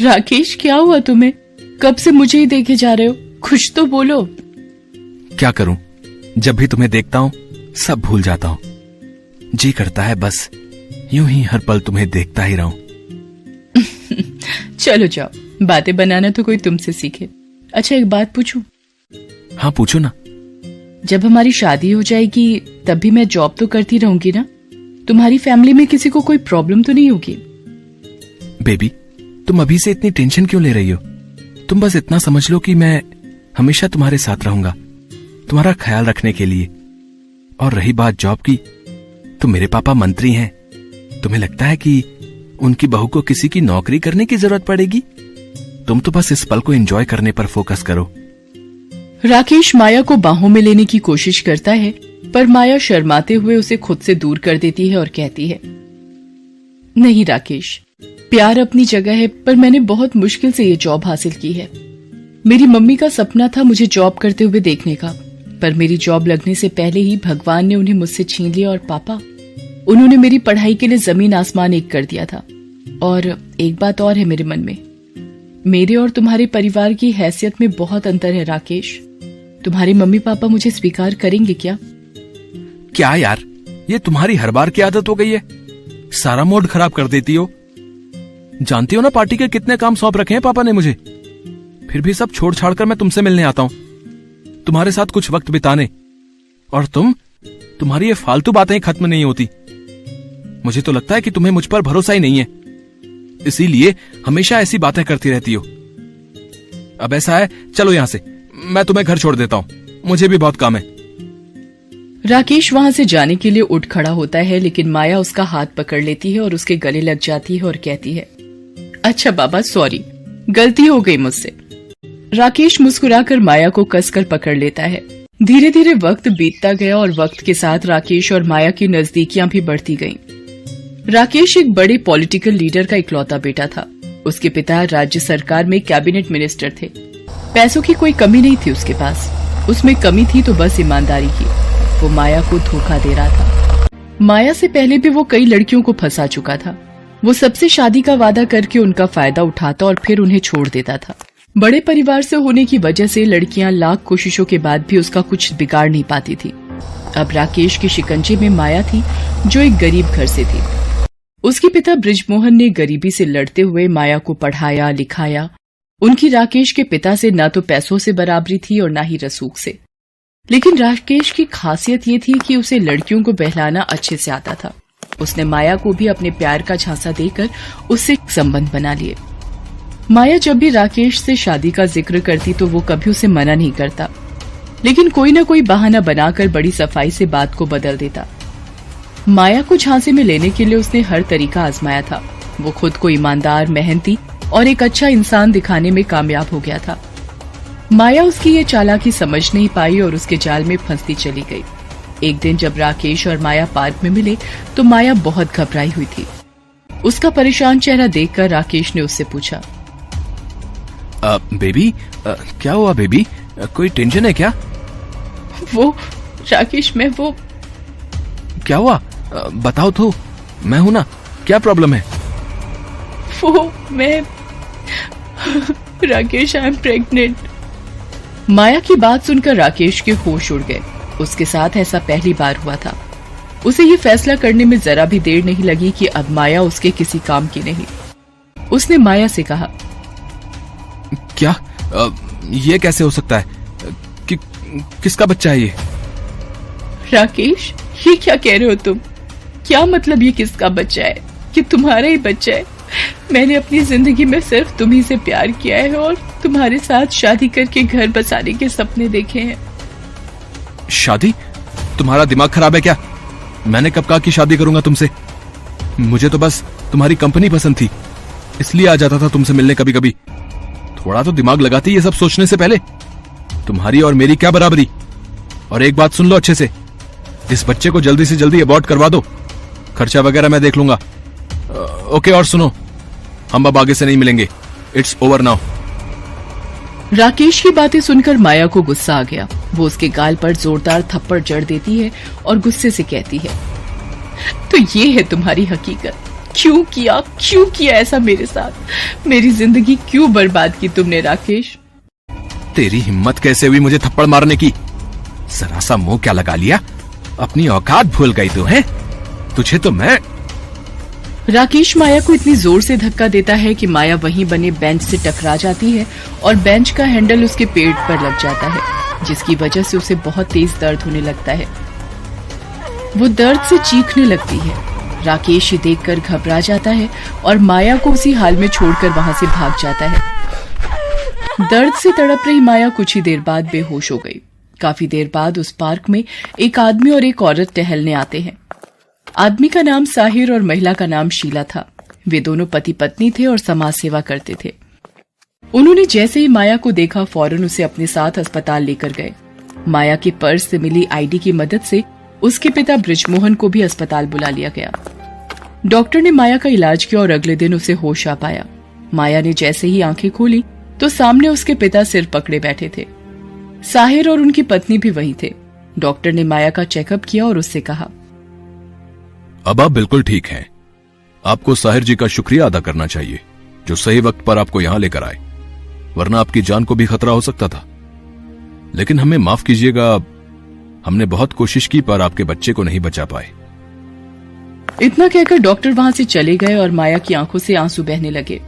राकेश, क्या हुआ तुम्हें? कब से मुझे ही देखे जा रहे हो? कुछ तो बोलो। क्या करूं, जब भी तुम्हें देखता हूं सब भूल जाता हूं। जी करता है बस यूं ही हर पल तुम्हें देखता ही रहूं। चलो जाओ, बातें बनाना तो कोई तुमसे सीखे। अच्छा, एक बात पूछूं? हाँ पूछो ना। जब हमारी शादी हो जाएगी तब भी मैं जॉब तो करती रहूंगी ना? तुम्हारी फैमिली में किसी को कोई प्रॉब्लम तो नहीं होगी? बेबी, तुम अभी से इतनी टेंशन क्यों ले रही हो? तुम बस इतना समझ लो कि मैं हमेशा तुम्हारे साथ रहूंगा, तुम्हारा ख्याल रखने के लिए। और रही बात जॉब की, तो मेरे पापा मंत्री हैं। तुम्हें लगता है कि उनकी बहू को किसी की नौकरी करने की जरूरत पड़ेगी? तुम तो बस इस पल को एंजॉय करने पर फोकस करो। राकेश माया को बाहों में लेने की कोशिश करता है, पर माया शर्माते हुए उसे खुद से दूर कर देती है और कहती है, नहीं राकेश, प्यार अपनी जगह है, पर मैंने बहुत मुश्किल से ये जॉब हासिल की है। मेरी मम्मी का सपना था मुझे जॉब करते हुए देखने का, पर मेरी जॉब लगने से पहले ही भगवान ने उन्हें मुझसे छीन लिया। और पापा, उन्होंने मेरी पढ़ाई के लिए जमीन आसमान एक कर दिया था। और एक बात और है मेरे मन में, मेरे और तुम्हारे परिवार की हैसियत में बहुत अंतर है राकेश। तुम्हारे मम्मी पापा मुझे स्वीकार करेंगे क्या? क्या यार, ये तुम्हारी हर बार की आदत हो गई है, सारा मूड खराब कर देती हो। जानती हो ना पार्टी के कितने काम सौंप रखे हैं पापा ने मुझे, फिर भी सब छोड़ छाड़ कर मैं तुमसे मिलने आता हूं, तुम्हारे साथ कुछ वक्त बिताने। और तुम्हारी ये फालतू बातें खत्म नहीं होती। मुझे तो लगता है कि तुम्हें मुझ पर भरोसा ही नहीं है, इसीलिए हमेशा ऐसी बातें करती रहती हो। अब ऐसा है, चलो यहां से, मैं तुम्हें घर छोड़ देता हूं, मुझे भी बहुत काम है। राकेश वहां से जाने के लिए उठ खड़ा होता है, लेकिन माया उसका हाथ पकड़ लेती है और उसके गले लग जाती है और कहती है, अच्छा बाबा, सॉरी, गलती हो गई मुझसे। राकेश मुस्कुराकर माया को कसकर पकड़ लेता है। धीरे धीरे वक्त बीतता गया और वक्त के साथ राकेश और माया की नजदीकियां भी बढ़ती गईं। राकेश एक बड़े पॉलिटिकल लीडर का इकलौता बेटा था। उसके पिता राज्य सरकार में कैबिनेट मिनिस्टर थे। पैसों की कोई कमी नहीं थी उसके पास, उसमें कमी थी तो बस ईमानदारी की। वो माया को धोखा दे रहा था। माया से पहले भी वो कई लड़कियों को फंसा चुका था। वो सबसे शादी का वादा करके उनका फायदा उठाता और फिर उन्हें छोड़ देता था। बड़े परिवार से होने की वजह से लड़कियां लाख कोशिशों के बाद भी उसका कुछ बिगाड़ नहीं पाती थी। अब राकेश के शिकंजे में माया थी, जो एक गरीब घर से थी। उसके पिता बृजमोहन ने गरीबी से लड़ते हुए माया को पढ़ाया लिखाया। उनकी राकेश के पिता से न तो पैसों से बराबरी थी और न ही रसूख से। लेकिन राकेश की खासियत ये थी कि उसे लड़कियों को बहलाना अच्छे से आता था। उसने माया को भी अपने प्यार का झांसा देकर उससे संबंध बना लिए। माया जब भी राकेश से शादी का जिक्र करती तो वो कभी उसे मना नहीं करता, लेकिन कोई न कोई बहाना बनाकर बड़ी सफाई से बात को बदल देता। माया को झांसे में लेने के लिए उसने हर तरीका आजमाया था। वो खुद को ईमानदार, मेहनती और एक अच्छा इंसान दिखाने में कामयाब हो गया था। माया उसकी ये चालाकी समझ नहीं पाई और उसके जाल में फंसती चली गई। एक दिन जब राकेश और माया पार्क में मिले तो माया बहुत घबराई हुई थी। उसका परेशान चेहरा देखकर राकेश ने उससे पूछा, बेबी, क्या हुआ बेबी, कोई टेंशन है क्या? वो राकेश, मैं वो क्या हुआ, बताओ तो, मैं हूं ना, क्या प्रॉब्लम है? वो मैं राकेश, आई एम प्रेग्नेंट। माया की बात सुनकर राकेश के होश उड़ गए। उसके साथ ऐसा पहली बार हुआ था। उसे ये फैसला करने में जरा भी देर नहीं लगी कि अब माया उसके किसी काम की नहीं। उसने माया से कहा, क्या, ये कैसे हो सकता है? किसका बच्चा है ये? राकेश, ये क्या कह रहे हो तुम? क्या मतलब ये किसका बच्चा है? कि तुम्हारा ही बच्चा है। मैंने अपनी जिंदगी में सिर्फ तुम्ही से प्यार किया है और तुम्हारे साथ शादी करके घर बसाने के सपने देखे हैं। शादी? तुम्हारा दिमाग खराब है क्या? मैंने कब कहा कि शादी करूंगा तुमसे? मुझे तो बस तुम्हारी कंपनी पसंद थी, इसलिए आ जाता था तुमसे मिलने कभी कभी। थोड़ा तो दिमाग लगाती ये सब सोचने से पहले। तुम्हारी और मेरी क्या बराबरी? और एक बात सुन लो अच्छे से, इस बच्चे को जल्दी से जल्दी अबॉर्ट करवा दो, खर्चा वगैरह मैं देख लूंगा। ओके, और सुनो, हम अब आगे से नहीं मिलेंगे, इट्स ओवर नाउ। राकेश की बातें सुनकर माया को गुस्सा आ गया। वो उसके गाल पर जोरदार थप्पड़ जड़ देती है और गुस्से से कहती है, तो ये है तुम्हारी हकीकत। क्यों किया ऐसा मेरे साथ? मेरी जिंदगी क्यों बर्बाद की तुमने राकेश? तेरी हिम्मत कैसे हुई मुझे थप्पड़ मारने की? जरा सा मुंह क्या लगा लिया? अपनी औकात भूल गई तू है? तुझे तो मैं। राकेश माया को इतनी जोर से धक्का देता है कि माया वहीं बने बेंच से टकरा जाती है और बेंच का हैंडल उसके पेट पर लग जाता है, जिसकी वजह से उसे बहुत तेज दर्द होने लगता है। वो दर्द से चीखने लगती है। राकेश ये देखकर घबरा जाता है और माया को उसी हाल में छोड़कर वहां से भाग जाता है। दर्द से तड़प रही माया कुछ ही देर बाद बेहोश हो गई। काफी देर बाद उस पार्क में एक आदमी और एक औरत टहलने आते हैं। आदमी का नाम साहिर और महिला का नाम शीला था। वे दोनों पति पत्नी थे और समाज सेवा करते थे। उन्होंने जैसे ही माया को देखा फौरन उसे अपने साथ अस्पताल लेकर गए। माया के पर्स से मिली आईडी की मदद से उसके पिता बृजमोहन को भी अस्पताल बुला लिया गया। डॉक्टर ने माया का इलाज किया और अगले दिन उसे होश आ पाया। माया ने जैसे ही आंखें खोली तो सामने उसके पिता सिर पकड़े बैठे थे। साहिर और उनकी पत्नी भी वहीं थे। डॉक्टर ने माया का चेकअप किया और उससे कहा, अब आप बिल्कुल ठीक हैं। आपको साहिर जी का शुक्रिया अदा करना चाहिए जो सही वक्त पर आपको यहां लेकर आए, वरना आपकी जान को भी खतरा हो सकता था। लेकिन हमें माफ कीजिएगा, हमने बहुत कोशिश की पर आपके बच्चे को नहीं बचा पाए। इतना कहकर डॉक्टर वहां से चले गए और माया की आंखों से आंसू बहने लगे।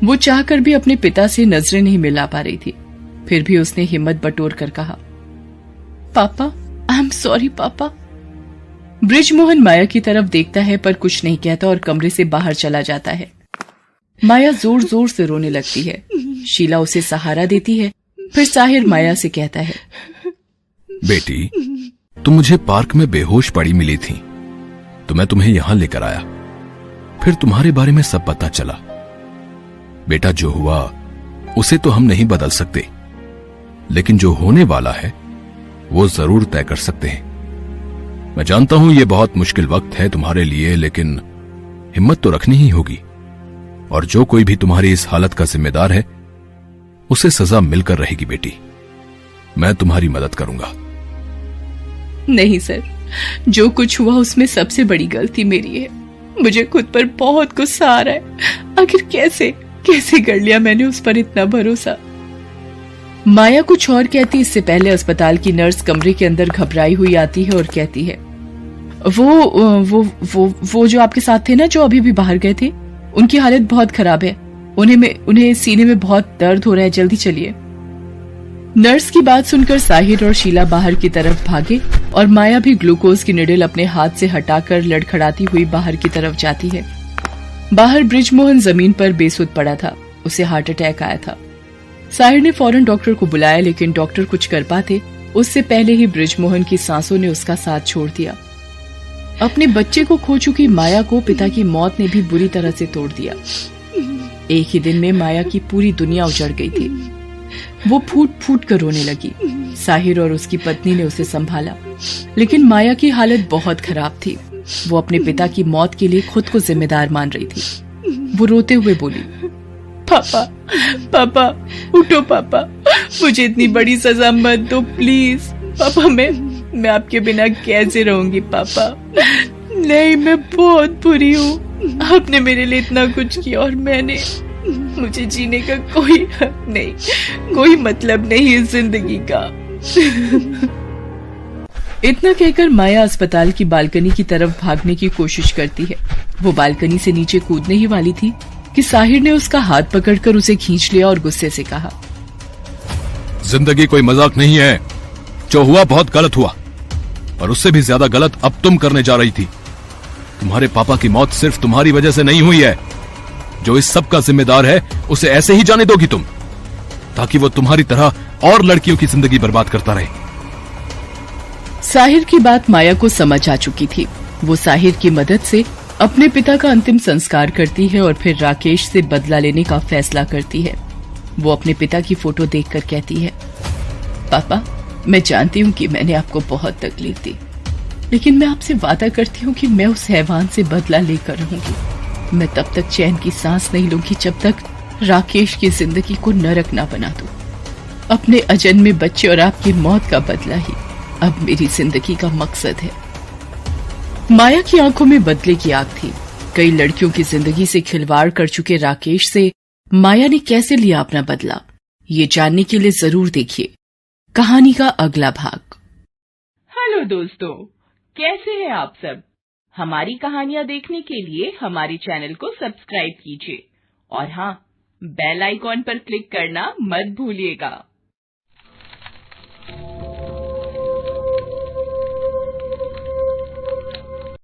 वो चाहकर भी अपने पिता से नजरें नहीं मिला पा रही थी। फिर भी उसने हिम्मत बटोर कर कहा, पापा, आई एम सॉरी पापा। बृजमोहन माया की तरफ देखता है पर कुछ नहीं कहता और कमरे से बाहर चला जाता है। माया जोर जोर से रोने लगती है। शीला उसे सहारा देती है। फिर साहिर माया से कहता है, बेटी, तुम मुझे पार्क में बेहोश पड़ी मिली थी तो मैं तुम्हें यहां लेकर आया। फिर तुम्हारे बारे में सब पता चला। बेटा, जो हुआ उसे तो हम नहीं बदल सकते, लेकिन जो होने वाला है वो जरूर तय कर सकते हैं। मैं जानता हूं ये बहुत मुश्किल वक्त है तुम्हारे लिए, लेकिन हिम्मत तो रखनी ही होगी। और जो कोई भी तुम्हारी इस हालत का जिम्मेदार है उसे सजा मिलकर रहेगी बेटी। मैं तुम्हारी मदद करूंगा। नहीं सर, जो कुछ हुआ उसमें सबसे बड़ी गलती मेरी है। मुझे खुद पर बहुत गुस्सा आ रहा है। आखिर कैसे कर लिया मैंने उस पर इतना भरोसा। माया कुछ और कहती इससे पहले अस्पताल की नर्स कमरे के अंदर घबराई हुई आती है और कहती है, वो जो आपके साथ थे ना, जो अभी भी बाहर गए थे, उनकी हालत बहुत खराब है। उन्हें सीने में बहुत दर्द हो रहा है, जल्दी चलिए। नर्स की बात सुनकर साहिर और शीला बाहर की तरफ भागे और माया भी ग्लूकोज की निडल अपने हाथ से हटाकर लड़खड़ाती हुई बाहर की तरफ जाती है। बाहर बृजमोहन जमीन पर बेसुध पड़ा था। उसे हार्ट अटैक आया था। साहिर ने फौरन डॉक्टर को बुलाया, लेकिन डॉक्टर कुछ कर पाते उससे पहले ही बृजमोहन की सांसों ने उसका साथ छोड़ दिया। अपने बच्चे को खो चुकी माया को पिता की मौत ने भी बुरी तरह से तोड़ दिया। एक ही दिन में माया की पूरी दुनिया उजड़ गई थी। वो फूट फूट कर रोने लगी। साहिर और उसकी पत्नी ने उसे संभाला, लेकिन माया की हालत बहुत खराब थी। वो अपने पिता की मौत के लिए खुद को जिम्मेदार मान रही थी। वो रोते हुए बोली, पापा, उठो पापा, मुझे इतनी बड़ी सजा मत दो प्लीज। पापा, मैं आपके बिना कैसे रहूंगी पापा? नहीं, मैं बहुत बुरी हूँ। आपने मेरे लिए इतना कुछ किया और मुझे जीने का कोई हक नहीं, कोई मतलब नहीं इस जिंदगी का। इतना कहकर माया अस्पताल की बालकनी की तरफ भागने की कोशिश करती है। वो बालकनी से नीचे कूदने ही वाली थी कि साहिर ने उसका हाथ पकड़कर उसे खींच लिया और गुस्से से कहा, जिंदगी कोई मजाक नहीं है। जो हुआ बहुत गलत हुआ, और उससे भी ज्यादा गलत अब तुम करने जा रही थी। तुम्हारे पापा की मौत सिर्फ तुम्हारी वजह से नहीं हुई है। जो इस सब का जिम्मेदार है उसे ऐसे ही जाने दोगी तुम, ताकि वो तुम्हारी तरह और लड़कियों की जिंदगी बर्बाद करता रहे। साहिर की बात माया को समझ आ चुकी थी। वो साहिर की मदद से अपने पिता का अंतिम संस्कार करती है और फिर राकेश से बदला लेने का फैसला करती है। वो अपने पिता की फोटो देखकर कहती है, पापा, मैं जानती हूँ कि मैंने आपको बहुत तकलीफ दी, लेकिन मैं आपसे वादा करती हूँ कि मैं उस हैवान से बदला लेकर रहूंगी। मैं तब तक चैन की सांस नहीं लूंगी जब तक राकेश की जिंदगी को नरक ना बना दूं। अपने अजन्मे बच्चे और आपकी मौत का बदला ही अब मेरी जिंदगी का मकसद है। माया की आंखों में बदले की आग थी। कई लड़कियों की जिंदगी से खिलवाड़ कर चुके राकेश से माया ने कैसे लिया अपना बदला, ये जानने के लिए जरूर देखिए कहानी का अगला भाग। हेलो दोस्तों, कैसे हैं आप सब? हमारी कहानियां देखने के लिए हमारे चैनल को सब्सक्राइब कीजिए और हाँ, बेल आइकॉन पर क्लिक करना मत भूलिएगा।